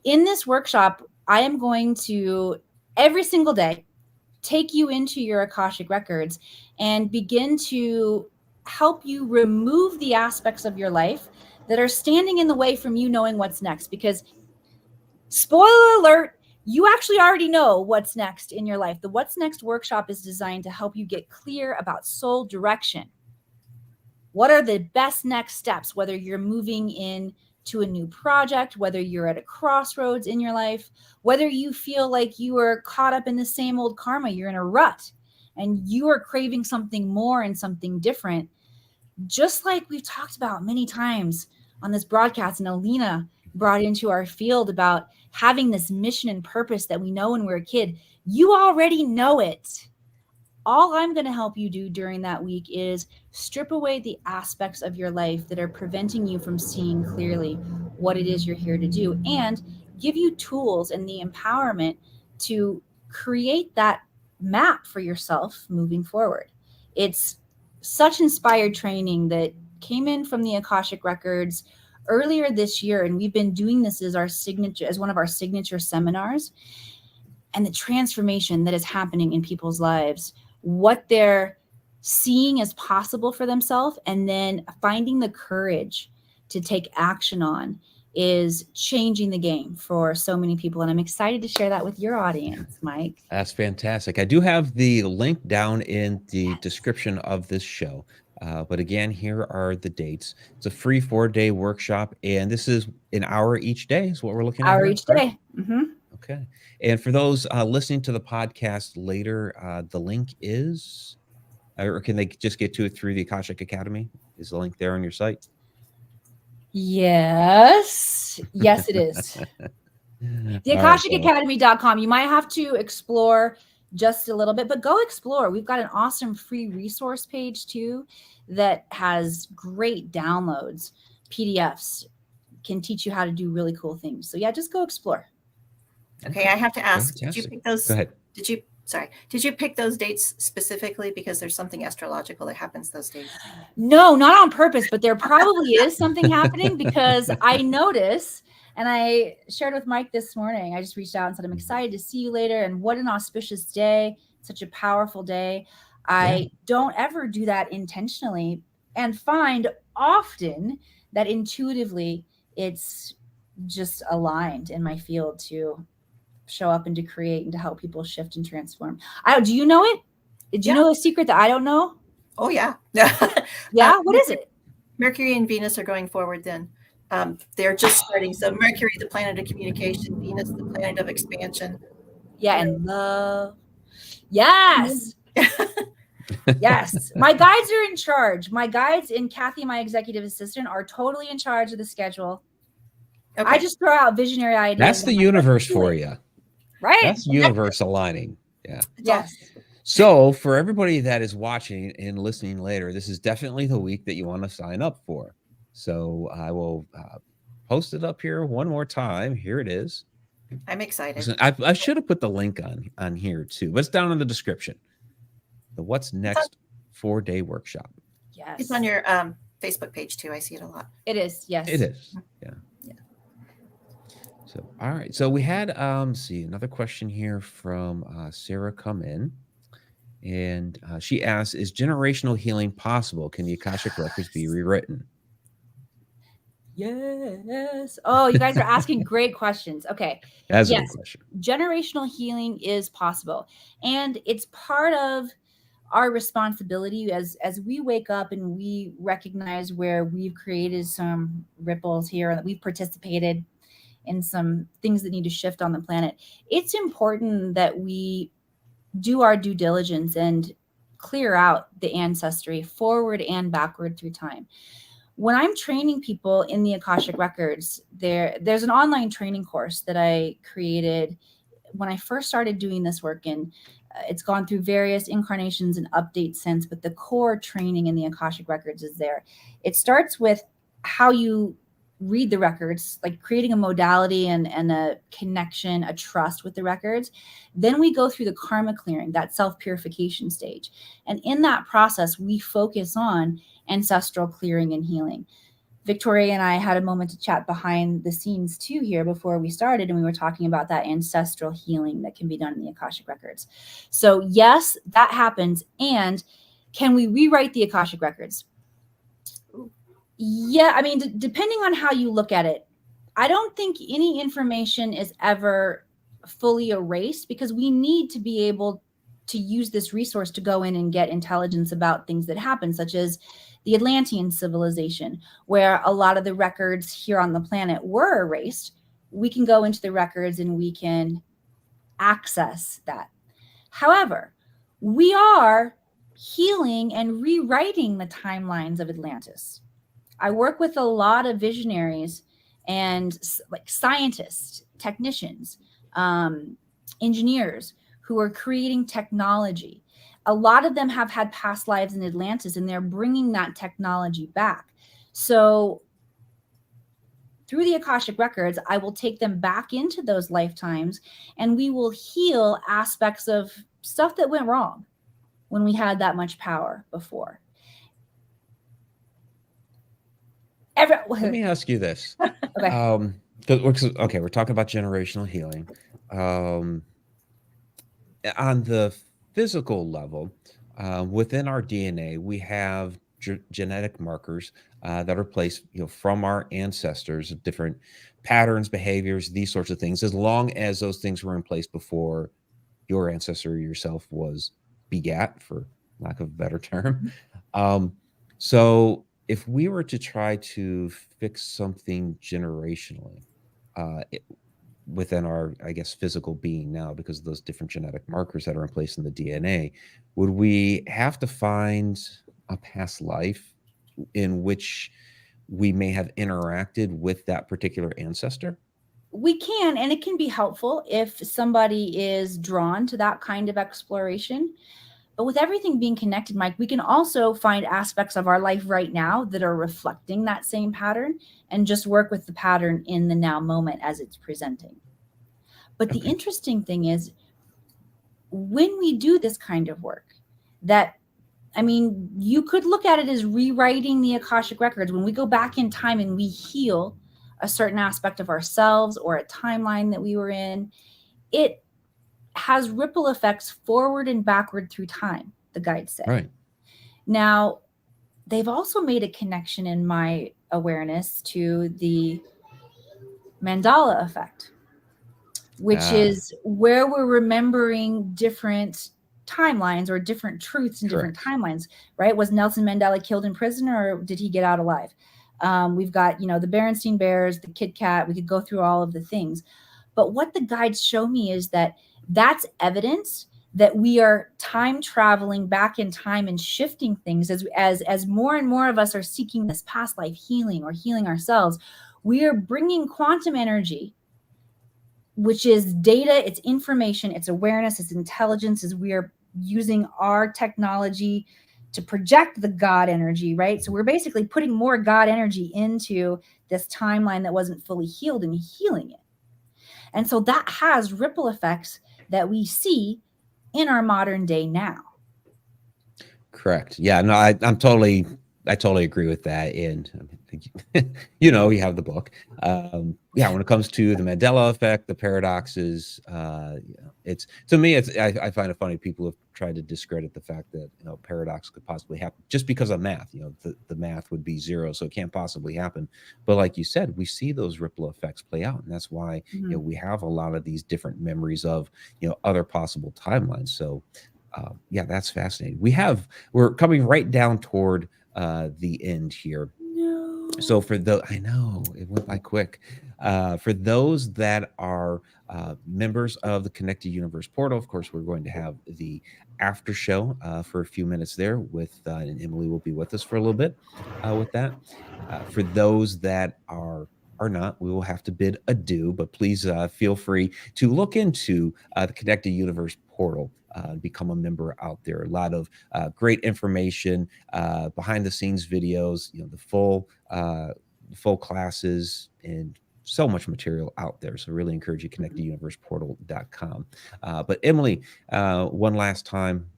In this workshop, I am going to every single day take you into your Akashic records and begin to help you remove the aspects of your life that are standing in the way from you knowing what's next. Because, spoiler alert, you actually already know what's next in your life. The What's Next workshop is designed to help you get clear about soul direction. What are the best next steps, whether you're moving in to a new project, whether you're at a crossroads in your life, whether you feel like you are caught up in the same old karma, you're in a rut and you are craving something more and something different. Just like we've talked about many times on this broadcast, and Alina brought into our field about having this mission and purpose that we know when we're a kid. You already know it. All I'm going to help you do during that week is strip away the aspects of your life that are preventing you from seeing clearly what it is you're here to do, and give you tools and the empowerment to create that map for yourself moving forward. It's such inspired training that came in from the Akashic Records earlier this year, and we've been doing this as our signature, as one of our signature seminars. And the transformation that is happening in people's lives, what they're seeing as possible for themselves, and then finding the courage to take action on, is changing the game for so many people. And I'm excited to share that with your audience, Mike. That's fantastic. I do have the link down in the description of this show. But again, here are the dates. It's a free 4-day workshop, and this is an hour each day is what we're looking at. Hour here, each correct? day. Mm-hmm. Okay. And for those listening to the podcast later, the link is, or can they just get to it through the Akashic Academy? Is the link there on your site? Yes. Yes, it is. The AkashicAcademy.com. You might have to explore just a little bit, but go explore. We've got an awesome free resource page too that has great downloads, PDFs, can teach you how to do really cool things. So yeah, just go explore. Okay, I have to ask, Fantastic. did you pick those? Go ahead. Did you pick those dates specifically because there's something astrological that happens those days? No, not on purpose, but there probably is something happening, because I notice, and I shared with Mike this morning, I just reached out and said, I'm excited to see you later. And what an auspicious day, such a powerful day. I don't ever do that intentionally, and find often that intuitively it's just aligned in my field to show up and to create and to help people shift and transform. Do you know it? Did you know a secret that I don't know? Oh yeah. Yeah. What is it? Mercury and Venus are going forward then. They're just starting. So Mercury, the planet of communication, Venus, the planet of expansion. Yeah. And love. Yes. Yes. My guides are in charge. My guides and Kathy, my executive assistant, are totally in charge of the schedule. Okay. I just throw out visionary ideas. That's the universe for you. Right. That's universe aligning. Yeah. Yes. So for everybody that is watching and listening later, this is definitely the week that you want to sign up for. So I will post it up here one more time. Here it is. I'm excited. Listen, I should have put the link on here too, but it's down in the description. The What's Next 4-day workshop. Yes. It's on your Facebook page too. I see it a lot. It is. Yes. It is. Yeah. So, all right. So we had, see, another question here from Sarah come in. And she asks, is generational healing possible? Can the Akashic Records be rewritten? Yes. Oh, you guys are asking great questions. Okay. That's a good question. Generational healing is possible. And it's part of our responsibility as we wake up and we recognize where we've created some ripples here, that we've participated in some things that need to shift on the planet. It's important that we do our due diligence and clear out the ancestry forward and backward through time. When I'm training people in the Akashic Records, there's an online training course that I created when I first started doing this work, and it's gone through various incarnations and updates since, but the core training in the Akashic Records is there. It starts with how you read the records, like creating a modality and a connection, a trust with the records. Then we go through the karma clearing, that self-purification stage. And in that process, we focus on ancestral clearing and healing. Victoria and I had a moment to chat behind the scenes too here before we started, and we were talking about that ancestral healing that can be done in the Akashic Records. So yes, that happens. And can we rewrite the Akashic Records? Yeah, I mean, depending on how you look at it, I don't think any information is ever fully erased, because we need to be able to use this resource to go in and get intelligence about things that happen, such as the Atlantean civilization, where a lot of the records here on the planet were erased. We can go into the records and we can access that. However, we are healing and rewriting the timelines of Atlantis. I work with a lot of visionaries and like scientists, technicians, engineers who are creating technology. A lot of them have had past lives in Atlantis, and they're bringing that technology back. So through the Akashic Records, I will take them back into those lifetimes, and we will heal aspects of stuff that went wrong when we had that much power before. Let me ask you this. Okay. Okay, we're talking about generational healing. On the physical level, within our DNA, we have genetic markers that are placed, from our ancestors, different patterns, behaviors, these sorts of things, as long as those things were in place before your ancestor yourself was begat, for lack of a better term. So if we were to try to fix something generationally, within our, I guess, physical being now, because of those different genetic markers that are in place in the DNA, would we have to find a past life in which we may have interacted with that particular ancestor? We can, and it can be helpful if somebody is drawn to that kind of exploration. But with everything being connected, Mike, we can also find aspects of our life right now that are reflecting that same pattern, and just work with the pattern in the now moment as it's presenting. But the interesting thing is, when we do this kind of work, you could look at it as rewriting the Akashic Records. When we go back in time and we heal a certain aspect of ourselves or a timeline that we were in, it has ripple effects forward and backward through time, the guides say. Right. Now, they've also made a connection in my awareness to the Mandala effect, which is where we're remembering different timelines or different truths in different timelines, right? Was Nelson Mandela killed in prison, or did he get out alive? We've got, the Berenstain Bears, the Kit Kat. We could go through all of the things. But what the guides show me is that that's evidence that we are time traveling back in time and shifting things as more and more of us are seeking this past life healing or healing ourselves. We are bringing quantum energy, which is data, it's information, it's awareness, it's intelligence, as we are using our technology to project the God energy, right? So we're basically putting more God energy into this timeline that wasn't fully healed and healing it. And so that has ripple effects that we see in our modern day now. Correct. Yeah, no, I totally agree with that. And you have the book. When it comes to the Mandela effect, the paradoxes, it's, to me, I find it funny. People have tried to discredit the fact that, paradox could possibly happen just because of math. The math would be zero, so it can't possibly happen. But like you said, we see those ripple effects play out, and that's why we have a lot of these different memories of other possible timelines. So that's fascinating. We're coming right down toward the end here. No. So I know it went by quick. For those that are members of the Connected Universe portal, of course, we're going to have the after show for a few minutes there with, and Emily will be with us for a little bit with that. For those that are not, we will have to bid adieu, but please feel free to look into the Connected Universe portal. Become a member out there. A lot of great information, behind the scenes videos, the full classes, and so much material out there. So really encourage you, connecteduniverseportal.com. But Emily, one last time,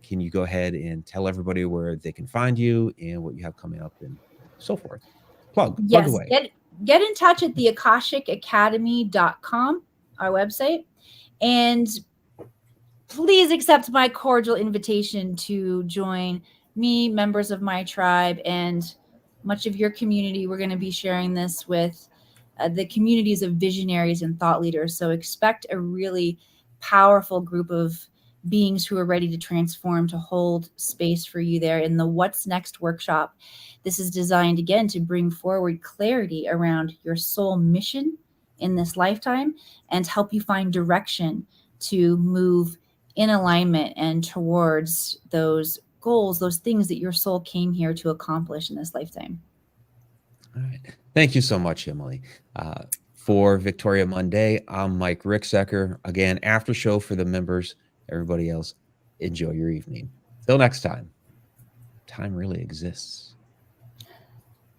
can you go ahead and tell everybody where they can find you and what you have coming up and so forth? Plug Yes, away. get in touch at the akashicacademy.com, our website, and please accept my cordial invitation to join me, members of my tribe, and much of your community. We're going to be sharing this with the communities of visionaries and thought leaders. So expect a really powerful group of beings who are ready to transform, to hold space for you there in the What's Next workshop. This is designed, again, to bring forward clarity around your soul mission in this lifetime and help you find direction to move in alignment and towards those goals, those things that your soul came here to accomplish in this lifetime. All right. Thank you so much, Emily. For Victoria Monday, I'm Mike Ricksecker. Again, after show for the members, everybody else, enjoy your evening. Till next time, time really exists.